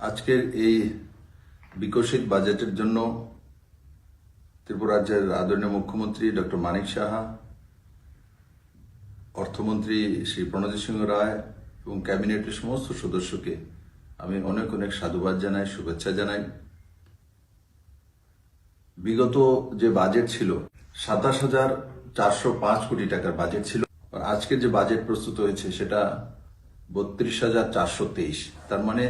আজকের এই বিকশিত বাজেটের জন্য ত্রিপুরা রাজ্যের আদরণীয় মুখ্যমন্ত্রী ডক্টর মানিক সাহা, অর্থমন্ত্রী শ্রী প্রণজিৎ সিংহ রায় এবং ক্যাবিনেটের সমস্ত সদস্যকে আমি অনেক অনেক সাধুবাদ জানাই, শুভেচ্ছা জানাই। বিগত যে বাজেট ছিল 27,405 কোটি টাকার বাজেট ছিল, আর আজকের যে বাজেট প্রস্তুত হয়েছে সেটা 32,423। তার মানে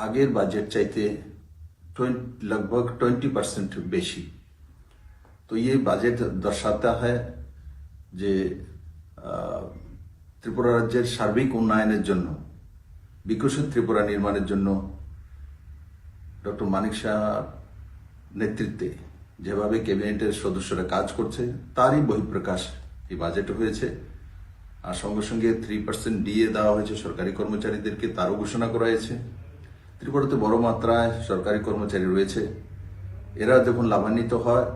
আগের বাজেট চাইতে लगभग 20% বেশি। तो ये बजट दर्शाता है যে ত্রিপুরা রাজ্যের সার্বিক উন্নয়নের জন্য, বিকশিত ত্রিপুরা নির্মাণের জন্য ডক্টর মানিক সাহার নেতৃত্বে যেভাবে ক্যাবিনেটের সদস্যরা কাজ করছে তারই বহিঃপ্রকাশ এই বাজেটে হয়েছে। আর সঙ্গে সঙ্গে 3% ডিএ দেওয়া হয়েছে সরকারি কর্মচারীদেরকে, তারও ঘোষণা করা হয়েছে। ত্রিপুরাতে বড় মাত্রায় সরকারি কর্মচারী রয়েছে, এরা যখন লাভান্বিত হয়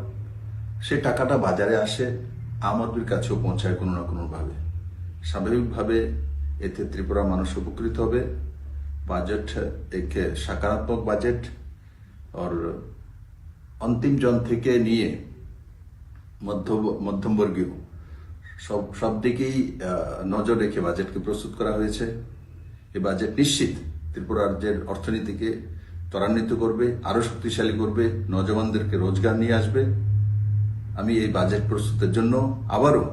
সে টাকাটা বাজারে আসে, আমাদের কাছেও পৌঁছায় কোনো না কোনোভাবে। স্বাভাবিকভাবে এতে ত্রিপুরা মানুষ উপকৃত হবে। বাজেট এক সকারাত্মক বাজেট, আর অন্তিম জন থেকে নিয়ে মধ্যমবর্গীয় সব দিকেই নজর রেখে বাজেটকে প্রস্তুত করা হয়েছে। এই বাজেট নিশ্চিত ত্রিপুরা রাজ্যের অর্থনীতিকে ত্বরান্বিত করবে, আরো শক্তিশালী করবে, নজওয়ানদেরকে রোজগার নিয়ে আসবে। আমি এই বাজেট প্রস্তুতের জন্য আবারও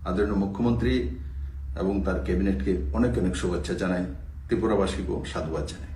আদরণীয় মুখ্যমন্ত্রী এবং তার ক্যাবিনেটকে অনেক অনেক শুভেচ্ছা জানাই, ত্রিপুরাবাসীকেও সাধুবাদ জানাই।